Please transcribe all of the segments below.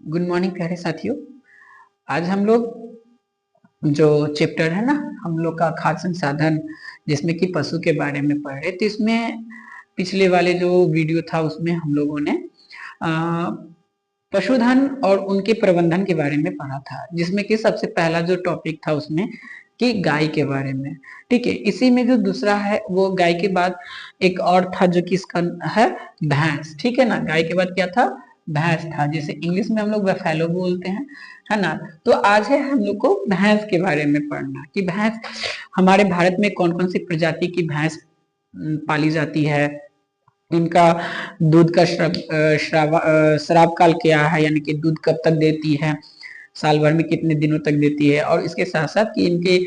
Good morning प्यारे साथियों। आज हम लोग जो चैप्टर है ना, हम लोग का खाद्य संसाधन, जिसमें कि पशु के बारे में पढ़ रहे थे। इसमें पिछले वाले जो वीडियो था उसमें हम लोगों ने पशुधन और उनके प्रबंधन के बारे में पढ़ा था, जिसमें कि सबसे पहला जो टॉपिक था उसमें कि गाय के बारे में। ठीक है, इसी में जो दूसरा है वो गाय के बाद एक और था जो कि इसका है भैंस। ठीक है ना, गाय के बाद क्या था? भैंस था, जिसे इंग्लिश में हम लोग बफेलो बोलते हैं, है ना। तो आज है हम लोग को भैंस के बारे में पढ़ना कि भैंस हमारे भारत में कौन कौन सी प्रजाति की भैंस पाली जाती है, इनका दूध का श्राव काल क्या है, यानी कि दूध कब तक देती है, साल भर में कितने दिनों तक देती है, और इसके साथ साथ कि इनके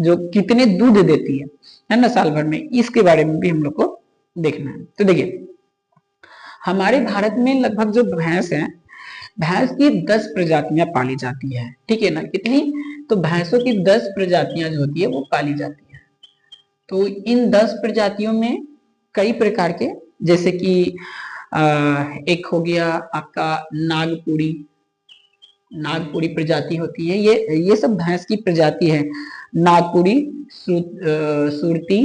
जो कितने दूध देती है ना साल भर में, इसके बारे में भी हम लोग को देखना है। तो देखिए, हमारे भारत में लगभग जो भैंस है, भैंस की 10 प्रजातियां पाली जाती है। ठीक है ना, कितनी? तो भैंसों की 10 प्रजातियां जो होती है वो पाली जाती है। तो इन 10 प्रजातियों में कई प्रकार के, जैसे कि एक हो गया आपका नागपुरी, नागपुरी प्रजाति होती है, ये सब भैंस की प्रजाति है। नागपुरी, सुरती,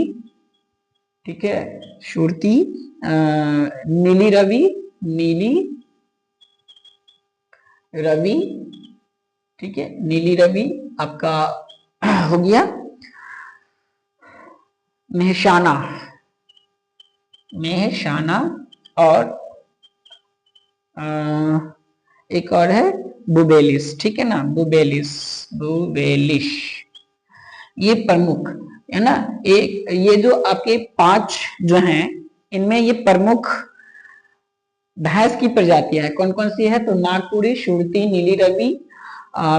ठीक है, सुरती, नीली रवि, नीली रवि, ठीक है, नीली रवि आपका हो गया, मेहसाना, मेहसाना, और एक और है बुबेलिस। ठीक है ना, बुबेलिस, बुबेलिश, ये प्रमुख है ना। एक ये जो आपके 5 जो हैं, इनमें ये प्रमुख भैंस की प्रजातियां है। कौन कौन सी है? तो नागपुरी, सुरती, नीली रवि,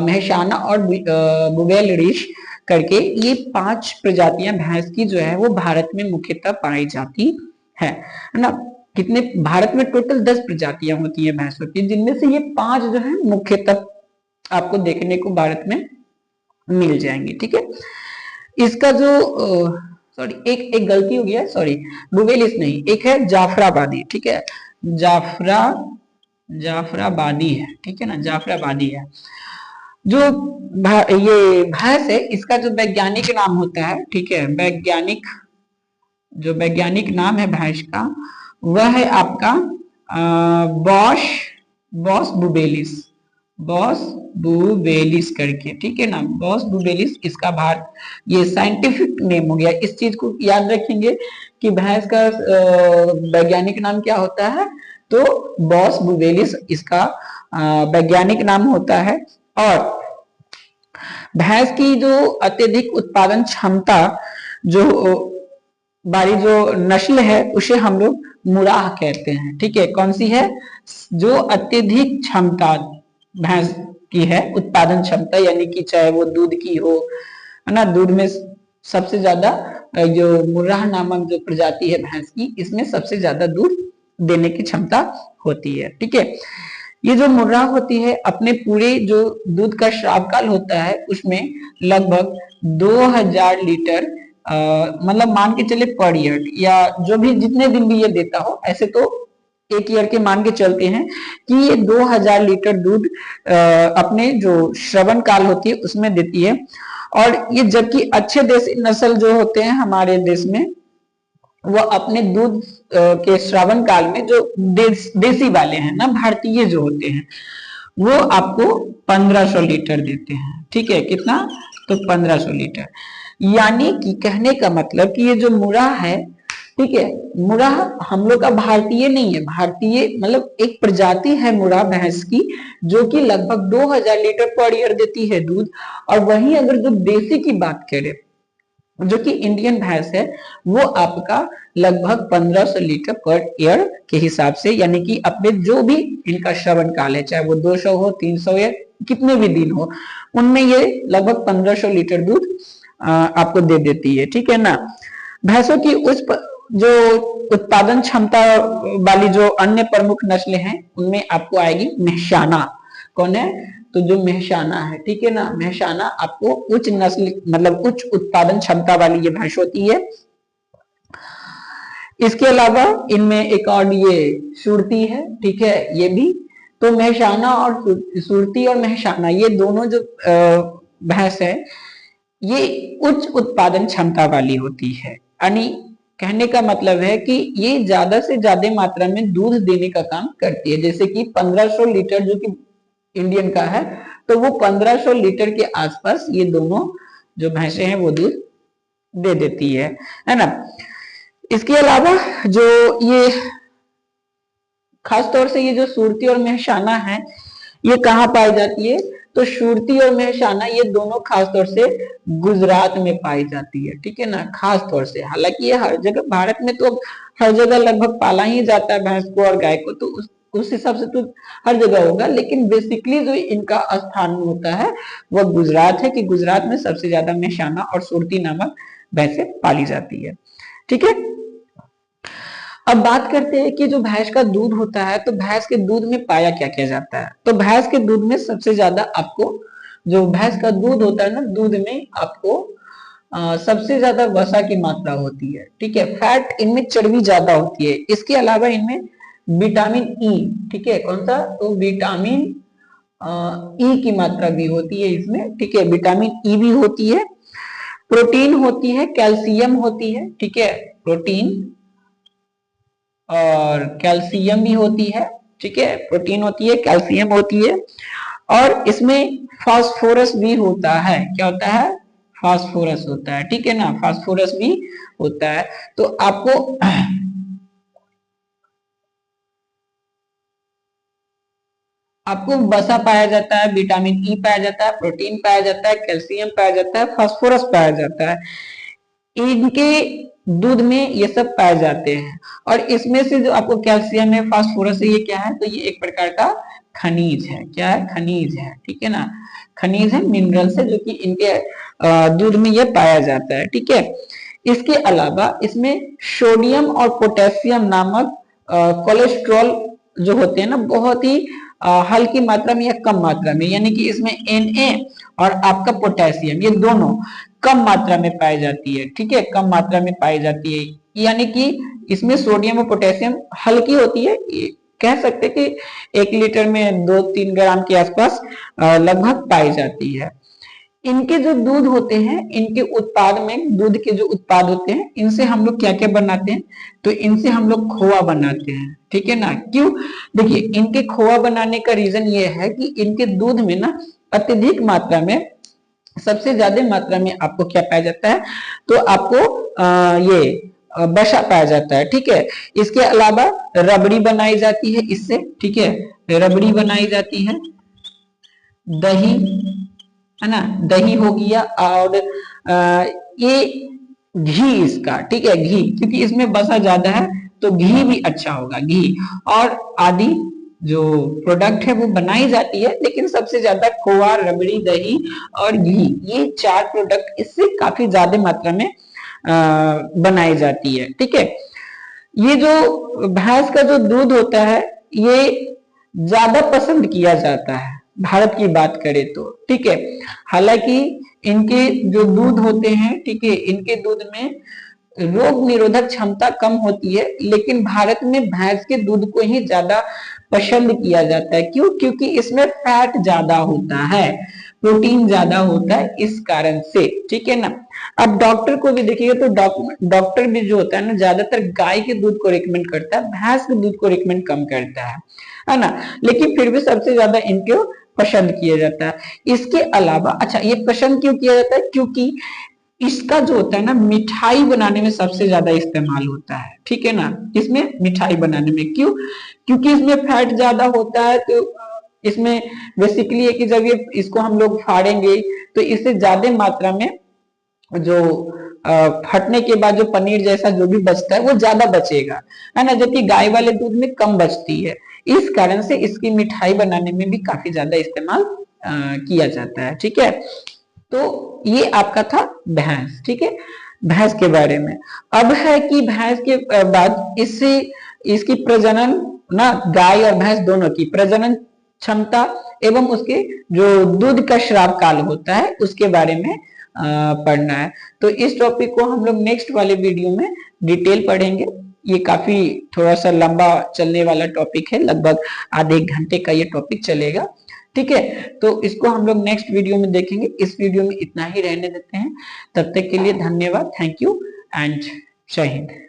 मेहसाना और बुबेलिश करके ये 5 प्रजातियां भैंस की जो है वो भारत में मुख्यतः पाई जाती है ना। कितने? भारत में टोटल 10 प्रजातियां होती है भैंसों की, जिनमें से ये 5 जो है मुख्यतः आपको देखने को भारत में मिल जाएंगे। ठीक है, इसका जो सॉरी, एक गलती हो गया, सॉरी, बुबेलिस नहीं, एक है जाफराबादी। ठीक है, जाफराबादी है। ठीक है ना, जाफराबादी है। जो ये भैंस है, इसका जो वैज्ञानिक नाम होता है, ठीक है, वैज्ञानिक नाम है भैंस का, वह है आपका बॉश बॉस बुबेलिस, बॉस बुबेलिस करके। ठीक है ना, बॉस बुबेलिस इसका भारत, ये साइंटिफिक नेम हो गया। इस चीज को याद रखेंगे कि भैंस का वैज्ञानिक नाम क्या होता है, तो बॉस बुबेलिस इसका वैज्ञानिक नाम होता है। और भैंस की जो अत्यधिक उत्पादन क्षमता जो वाली जो नस्ल है उसे हम लोग मुराह कहते हैं। ठीक है, कौन सी है? जो अत्यधिक क्षमता भैंस की है, उत्पादन क्षमता, यानी कि चाहे वो दूध की हो, है ना, दूध में सबसे ज्यादा जो मुर्राह नामक जो प्रजाति है भैंस की, इसमें सबसे ज्यादा दूध देने की क्षमता होती है। ठीक है, ये जो मुर्राह होती है, अपने पूरे जो दूध का श्राव काल होता है उसमें लगभग 2000 लीटर, मतलब मान के चले पर ईयर, या जो भी जितने दिन भी ये देता हो, ऐसे तो एक ईयर के मान के चलते हैं कि ये 2000 लीटर दूध अपने जो श्रवण काल होती है उसमें देती है। और ये जबकि अच्छे देसी नस्ल जो होते हैं हमारे देश में, वो अपने दूध के श्रावण काल में जो देसी वाले हैं ना, भारतीय जो होते हैं, वो आपको 1500 लीटर देते हैं। ठीक है, कितना? तो 1500 लीटर। यानी कि कहने का मतलब कि ये जो मुरा है, ठीक है, मुरा हम लोग का भारतीय नहीं है, भारतीय मतलब एक प्रजाति है मुरा भैंस की, जो कि लगभग 2000 लीटर पर ईयर देती है दूध। और वहीं अगर जो देसी की बात करें, जो कि इंडियन भैंस है, वो आपका लगभग 1500 लीटर पर ईयर के हिसाब से, यानी कि अपने जो भी इनका श्रवण काल है, चाहे वो 200 हो, 300 या कितने भी दिन हो, उनमें ये लगभग 1500 लीटर दूध आपको दे देती है। ठीक है ना। भैंसों की उस जो उत्पादन क्षमता वाली जो अन्य प्रमुख नस्लें हैं, उनमें आपको आएगी मेहसाना। कौन है? तो जो मेहसाना है, ठीक है ना, मेहसाना आपको उच्च नस्ल मतलब उच्च उत्पादन क्षमता वाली ये भैंस होती है। इसके अलावा इनमें एक और ये सुरती है, ठीक है, ये भी तो मेहसाना और सुरती और मेहसाना ये दोनों जो भैंस है ये उच्च उत्पादन क्षमता वाली होती है। यानी कहने का मतलब है कि ये ज्यादा से ज्यादा मात्रा में दूध देने का काम करती है। जैसे कि 1500 लीटर जो कि इंडियन का है, तो वो 1500 लीटर के आसपास ये दोनों जो भैंसे हैं वो दूध दे देती है ना। इसके अलावा जो ये खास तौर से ये जो सुरती और मेहसाना है ये कहाँ पाई जाती है, तो सुरती और मेहसाना ये दोनों खास तौर से गुजरात में पाई जाती है, ठीक है ना, खास तौर से। हालांकि ये हर जगह भारत में तो हर जगह लगभग पाला ही जाता है भैंस को और गाय को, तो उस हिसाब से तो हर जगह होगा, लेकिन बेसिकली जो इनका स्थान होता है वह गुजरात है, कि गुजरात में सबसे ज्यादा मेहसाना और सुरती नामक भैंसे पाली जाती है, ठीक है। अब बात करते हैं कि जो भैंस का दूध होता है, तो भैंस के दूध में पाया क्या क्या जाता है। तो भैंस के दूध में सबसे ज्यादा आपको जो भैंस का दूध होता है ना, दूध में आपको सबसे ज्यादा वसा की मात्रा होती है, ठीक है। फैट इनमें चर्बी ज्यादा होती है। इसके अलावा इनमें विटामिन ई, ठीक है, कौन सा, तो विटामिन ई की मात्रा भी होती है इसमें, ठीक है, विटामिन ई भी होती है। प्रोटीन होती है, कैल्शियम होती है, ठीक है, प्रोटीन और कैल्शियम भी होती है, ठीक है, प्रोटीन होती है, कैल्शियम होती है, और इसमें फास्फोरस भी होता है। क्या होता है, फास्फोरस होता है, ठीक है ना, फास्फोरस भी होता है। तो आपको वसा पाया जाता है, विटामिन ई पाया जाता है, प्रोटीन पाया जाता है, कैल्शियम पाया जाता है, फास्फोरस पाया जाता है। इनके दूध में ये सब पाए जाते हैं। और इसमें से जो आपको कैल्शियम है, फास्फोरस है, ये क्या है, तो ये एक प्रकार का खनिज है। क्या है, खनिज है, ठीक है ना, खनिज है, मिनरल्स है, जो कि इनके दूध में ये पाया जाता है, ठीक है। इसके अलावा इसमें सोडियम और पोटेशियम नामक कोलेस्ट्रॉल जो होते हैं ना, बहुत ही हल्की मात्रा में या कम मात्रा में, यानी कि इसमें Na और आपका पोटेशियम ये दोनों कम मात्रा में पाई जाती है, ठीक है, कम मात्रा में पाई जाती है। यानी कि इसमें सोडियम और पोटेशियम हल्की होती है, कह सकते हैं कि 1 लीटर में 2-3 ग्राम के आसपास लगभग पाई जाती है। इनके जो दूध होते हैं, इनके उत्पाद में, दूध के जो उत्पाद होते हैं, इनसे हम लोग क्या क्या बनाते हैं, तो इनसे हम लोग खोआ बनाते हैं, ठीक है ना। क्यों, देखिए इनके खोआ बनाने का रीजन ये है कि इनके दूध में ना अत्यधिक मात्रा में, सबसे ज्यादा मात्रा में आपको क्या पाया जाता है, तो आपको ये वसा पाया जाता है, ठीक है। इसके अलावा रबड़ी बनाई जाती है इससे, ठीक है, रबड़ी बनाई जाती है, दही है ना, दही हो गया, और ये घी इसका, ठीक है, घी, क्योंकि इसमें वसा ज्यादा है तो घी भी अच्छा होगा, घी और आदि जो प्रोडक्ट है वो बनाई जाती है। लेकिन सबसे ज्यादा खोआ, रबड़ी, दही और घी, ये 4 प्रोडक्ट इससे काफी ज्यादा मात्रा में बनाई जाती है, ठीक है। ये जो भैंस का जो दूध होता है ये ज्यादा पसंद किया जाता है, भारत की बात करें तो, ठीक है। हालांकि इनके जो दूध होते हैं, ठीक है, इनके दूध में रोग निरोधक क्षमता कम होती है, लेकिन भारत में भैंस के दूध को ही ज्यादा पसंद किया जाता है। क्यों, क्योंकि इसमें फैट ज्यादा होता है, प्रोटीन ज्यादा होता है, इस कारण से, ठीक है ना। अब डॉक्टर को भी देखिएगा तो डॉक्टर भी जो होता है ना, ज्यादातर गाय के दूध को रिकमेंड करता है, भैंस के दूध को रिकमेंड कम करता है ना। लेकिन फिर भी सबसे ज्यादा इनको पसंद किया जाता है। इसके अलावा, अच्छा, ये पसंद क्यों किया जाता है, क्योंकि इसका जो होता है ना, मिठाई बनाने में सबसे ज्यादा इस्तेमाल होता है, ठीक है ना, इसमें मिठाई बनाने में। क्यों, क्योंकि इसमें फैट ज्यादा होता है, तो इसमें बेसिकली है कि जब ये इसको हम लोग फाड़ेंगे तो इससे ज्यादा मात्रा में जो फटने के बाद जो पनीर जैसा जो भी बचता है वो ज्यादा बचेगा, है ना, जबकि गाय वाले दूध में कम बचती है। इस कारण से इसकी मिठाई बनाने में भी काफी ज्यादा इस्तेमाल किया जाता है, ठीक है। तो ये आपका था भैंस, ठीक है, भैंस के बारे में। अब है कि भैंस के बाद इससे इसकी प्रजनन ना, गाय और भैंस दोनों की प्रजनन क्षमता एवं उसके जो दूध का श्राव काल होता है उसके बारे में पढ़ना है। तो इस टॉपिक को हम लोग नेक्स्ट वाले वीडियो में डिटेल पढ़ेंगे। ये काफी थोड़ा सा लंबा चलने वाला टॉपिक है, लगभग आधे एक घंटे का ये टॉपिक चलेगा। ठीक है, तो इसको हम लोग नेक्स्ट वीडियो में देखेंगे। इस वीडियो में इतना ही रहने देते हैं, तब तक के लिए धन्यवाद, थैंक यू एंड जय हिंद।